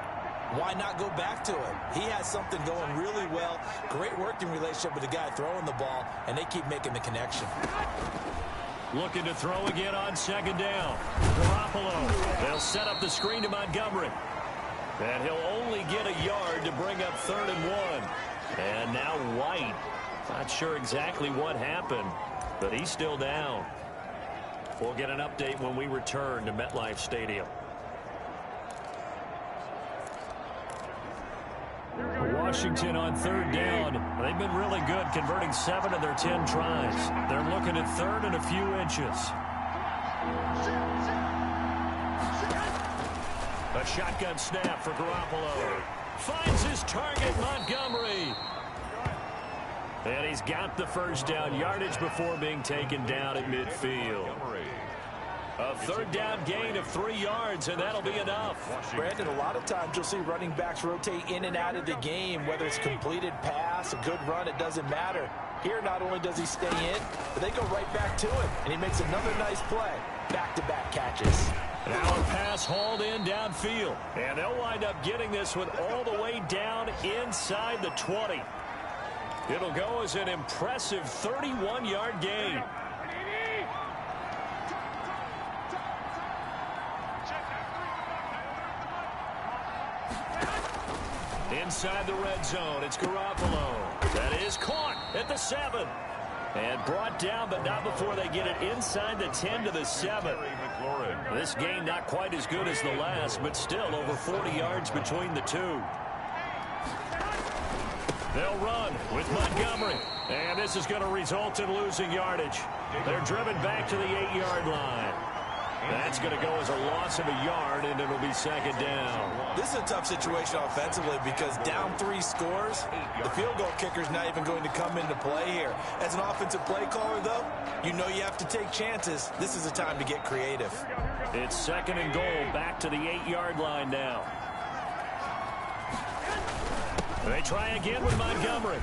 why not go back to it? He has something going really well. Great working relationship with the guy throwing the ball, and they keep making the connection. Looking to throw again on 2nd down. Garoppolo. They'll set up the screen to Montgomery. And he'll only get a yard to bring up 3rd and 1. And now White. Not sure exactly what happened, but he's still down. We'll get an update when we return to MetLife Stadium. Washington on 3rd down. They've been really good, converting 7 of their 10 tries. They're looking at 3rd and a few inches. A shotgun snap for Garoppolo. Finds his target, Montgomery. And he's got the first down, yardage before being taken down at midfield. A 3rd down gain of 3 yards, and that'll be enough. Brandon, a lot of times you'll see running backs rotate in and out of the game, whether it's completed pass, a good run, it doesn't matter. Here, not only does he stay in, but they go right back to him, and he makes another nice play. Back-to-back catches. Now a pass hauled in downfield, and they'll wind up getting this one all the way down inside the 20. It'll go as an impressive 31-yard gain. Inside the red zone, it's Garoppolo. That is caught at the 7. And brought down, but not before they get it inside the 10 to the 7. This game not quite as good as the last, but still over 40 yards between the two. They'll run with Montgomery. And this is going to result in losing yardage. They're driven back to the 8-yard line. That's going to go as a loss of a yard, and it'll be 2nd down. This is a tough situation offensively because down 3 scores, the field goal kicker's not even going to come into play here. As an offensive play caller, though, you know you have to take chances. This is a time to get creative. It's 2nd and goal, back to the 8-yard line now. They try again with Montgomery.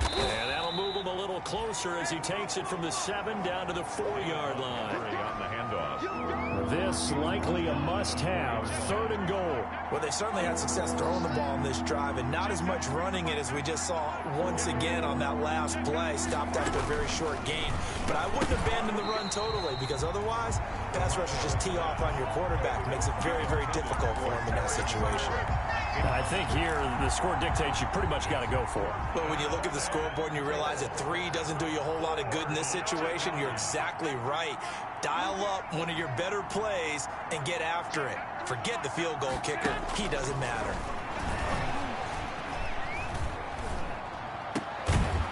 And that'll move him a little closer as he takes it from the 7 down to the 4-yard line. On the handoff. This likely a must-have, 3rd and goal. Well, they certainly had success throwing the ball in this drive, and not as much running it as we just saw once again on that last play. Stopped after a very short gain. But I wouldn't abandon the run totally, because otherwise, pass rushers just tee off on your quarterback. Makes it very, very difficult for him in that situation. I think here the score dictates you pretty much got to go for it. But when you look at the scoreboard and you realize that 3 doesn't do you a whole lot of good in this situation, you're exactly right. Dial up one of your better plays and get after it. Forget the field goal kicker. He doesn't matter.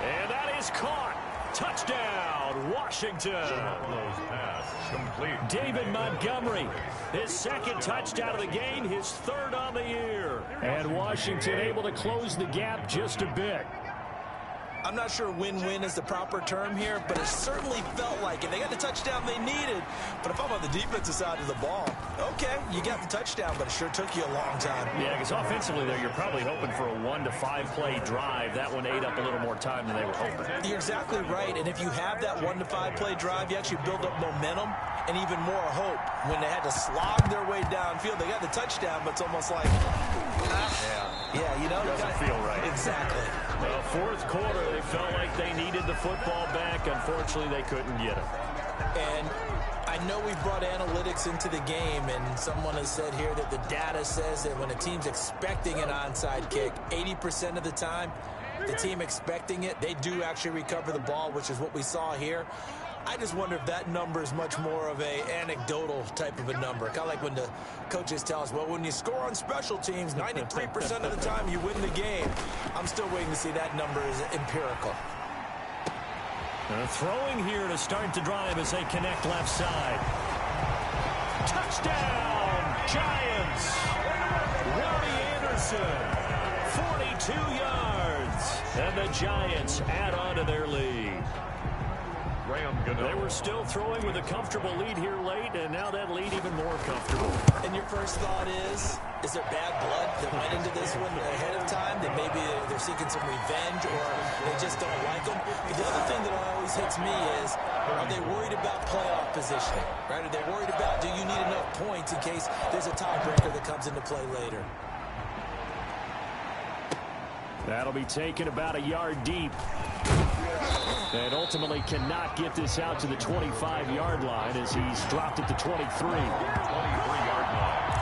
And that is caught. Touchdown, Washington. Pass complete. David Montgomery, his 2nd touchdown of the game, his 3rd on the year. And Washington able to close the gap just a bit. I'm not sure win-win is the proper term here, but it certainly felt like it. They got the touchdown they needed, but if I'm on the defensive side of the ball, okay, you got the touchdown, but it sure took you a long time. Yeah, because offensively, though, you're probably hoping for a 1 to 5 play drive. That one ate up a little more time than they were hoping. You're exactly right, and if you have that 1 to 5 play drive, you actually build up momentum and even more hope. When they had to slog their way downfield, they got the touchdown, but it's almost like, yeah, you know, doesn't feel right. Exactly. Well, 4th quarter, they felt like they needed the football back. Unfortunately, they couldn't get it. And I know we've brought analytics into the game, and someone has said here that the data says that when a team's expecting an onside kick, 80% of the time, the team expecting it, they do actually recover the ball, which is what we saw here. I just wonder if that number is much more of a anecdotal type of a number. Kind of like when the coaches tell us, well, when you score on special teams, 93% of the time you win the game. I'm still waiting to see that number is empirical. Throwing here to start the drive as they connect left side. Touchdown, Giants! Robbie Anderson, 42 yards. And the Giants add on to their lead. They were still throwing with a comfortable lead here late, and now that lead even more comfortable. And your first thought is there bad blood that went into this one ahead of time? That maybe they're seeking some revenge or they just don't like them? But the other thing that always hits me is, are they worried about playoff positioning? Right? Are they worried about, do you need enough points in case there's a tiebreaker that comes into play later? That'll be taken about a yard deep. And ultimately cannot get this out to the 25-yard line as he's dropped at the 23. 23-yard line.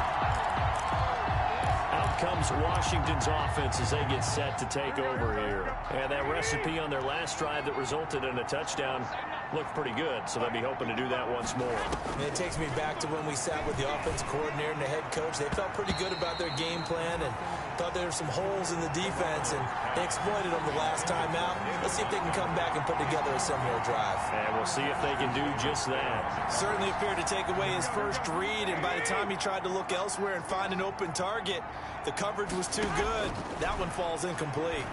comes Washington's offense as they get set to take over here. And that recipe on their last drive that resulted in a touchdown looked pretty good, so they'll be hoping to do that once more. And it takes me back to when we sat with the offensive coordinator and the head coach. They felt pretty good about their game plan and thought there were some holes in the defense, and they exploited them the last time out. Let's see if they can come back and put together a similar drive. And we'll see if they can do just that. Certainly appeared to take away his first read, and by the time he tried to look elsewhere and find an open target, the coverage was too good. That one falls incomplete.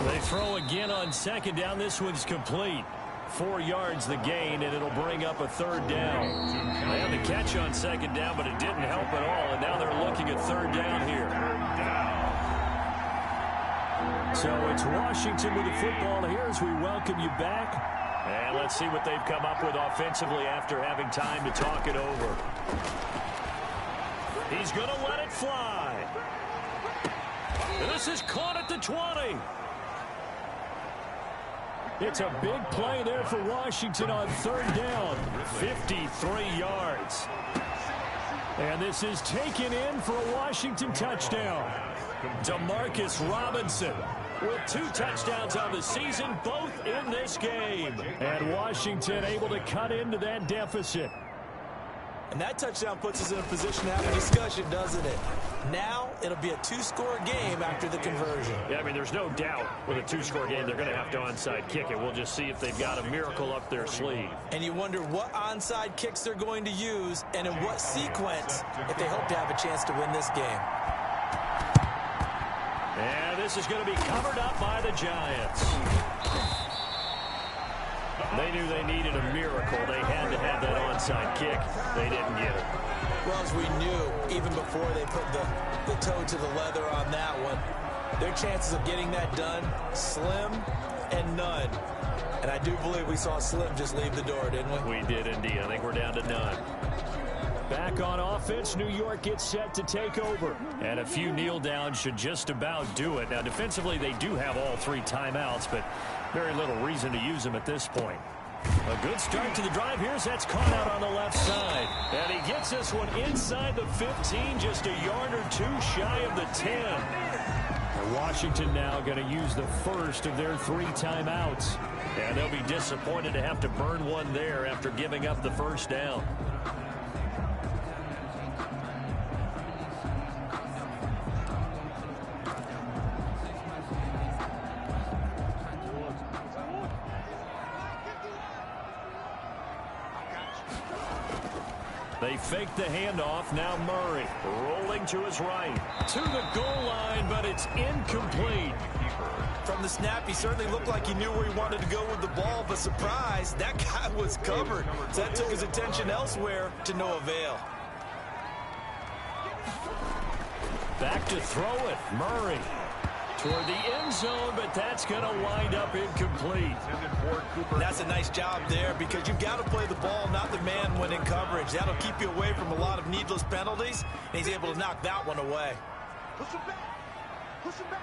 They throw again on second down. This one's complete. 4 yards the gain, and it'll bring up a third down. They had the catch on second down, but it didn't help at all, and now they're looking at third down here. So it's Washington with the football here as we welcome you back. And let's see what they've come up with offensively after having time to talk it over. He's going to let it fly. This is caught at the 20. It's a big play there for Washington on third down. 53 yards. And this is taken in for a Washington touchdown. Demarcus Robinson with 2 touchdowns on the season, both in this game. And Washington able to cut into that deficit. And that touchdown puts us in a position to have a discussion, doesn't it? Now it'll be a 2-score game after the conversion. Yeah, I mean, there's no doubt with a 2-score game they're going to have to onside kick it. We'll just see if they've got a miracle up their sleeve. And you wonder what onside kicks they're going to use and in what sequence if they hope to have a chance to win this game. And this is going to be covered up by the Giants. They knew they needed a miracle. They had to have that onside kick. They didn't get it. Well, as we knew, even before they put the toe to the leather on that one, their chances of getting that done, slim and none. And I do believe we saw Slim just leave the door, didn't we? We did indeed. I think we're down to none. Back on offense, New York gets set to take over. And a few kneel downs should just about do it. Now, defensively, they do have all 3 timeouts, but very little reason to use them at this point. A good start to the drive. Here's that's caught out on the left side. And he gets this one inside the 15, just a yard or 2 shy of the 10. And Washington now going to use the first of their 3 timeouts. And they'll be disappointed to have to burn one there after giving up the first down. They fake the handoff. Now Murray rolling to his right. To the goal line, but it's incomplete. From the snap, he certainly looked like he knew where he wanted to go with the ball, but surprise, that guy was covered. So that took his attention elsewhere to no avail. Back to throw it. Murray toward the end zone, but that's going to wind up incomplete. That's a nice job there because you've got to play the ball, not the man when in coverage. That'll keep you away from a lot of needless penalties, and he's able to knock that one away. Push him back. Push him back.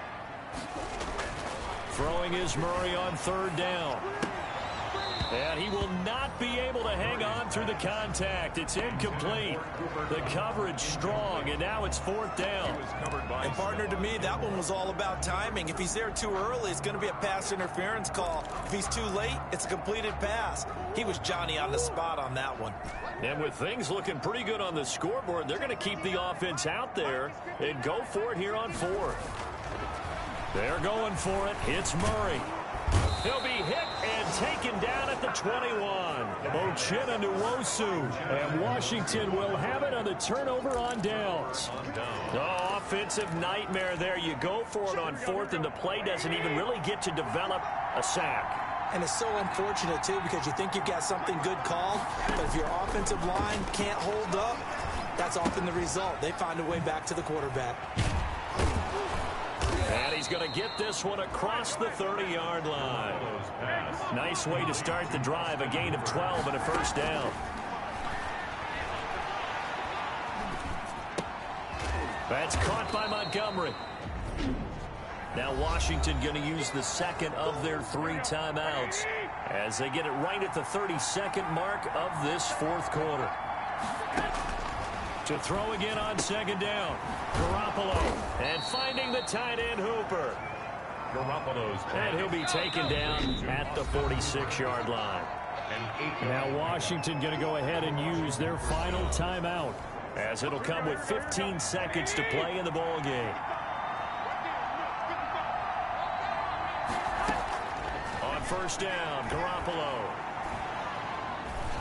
Throwing is Murray on third down. And he will not be able to hang on through the contact. It's incomplete. The coverage strong, and now it's 4th down. And partner, to me, that one was all about timing. If he's there too early, it's going to be a pass interference call. If he's too late, it's a completed pass. He was Johnny on the spot on that one. And with things looking pretty good on the scoreboard, they're going to keep the offense out there and go for it here on 4th. They're going for it. It's Murray. He'll be hit and taken down at the 21. Ochena Nwosu. And Washington will have it on the turnover on downs. Oh, offensive nightmare there. You go for it on 4th, and the play doesn't even really get to develop a sack. And it's so unfortunate, too, because you think you've got something good called, but if your offensive line can't hold up, that's often the result. They find a way back to the quarterback. And he's going to get this one across the 30-yard line. Nice way to start the drive, a gain of 12 and a first down. That's caught by Montgomery. Now Washington going to use the second of their 3 timeouts as they get it right at the 32nd mark of this 4th quarter. To throw again on second down. Garoppolo. And finding the tight end Hooper. Garoppolo's And he'll be taken down at the 46-yard line. Now Washington going to go ahead and use their final timeout, as it'll come with 15 seconds to play in the ball game. On first down, Garoppolo.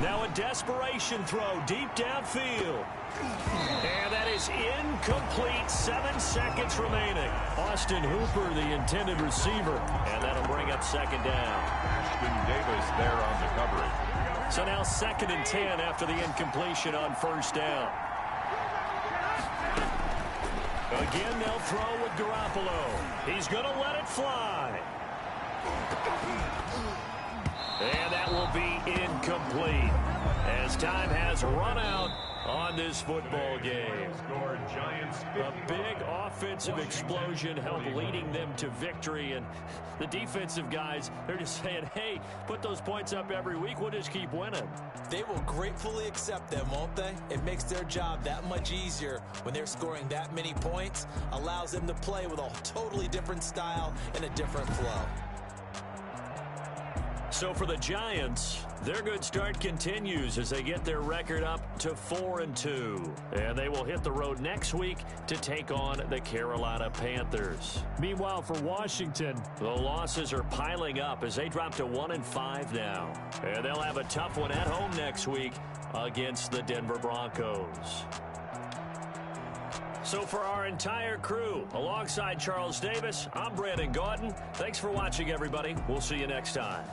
Now a desperation throw deep downfield. And that is incomplete. 7 seconds remaining. Austin Hooper, the intended receiver. And that'll bring up second down. Ashton Davis there on the coverage. So now 2nd and 10 after the incompletion on first down. Again, they'll throw with Garoppolo. He's going to let it fly. And that will be incomplete, as time has run out on this football game. A big offensive explosion helped leading them to victory, and the defensive guys, they're just saying, hey, put those points up every week, we'll just keep winning. They will gratefully accept them, won't they? It makes their job that much easier when they're scoring that many points, allows them to play with a totally different style and a different flow. So for the Giants, their good start continues as they get their record up to 4-2. And they will hit the road next week to take on the Carolina Panthers. Meanwhile, for Washington, the losses are piling up as they drop to 1-5 now. And they'll have a tough one at home next week against the Denver Broncos. So for our entire crew, alongside Charles Davis, I'm Brandon Gaudin. Thanks for watching, everybody. We'll see you next time.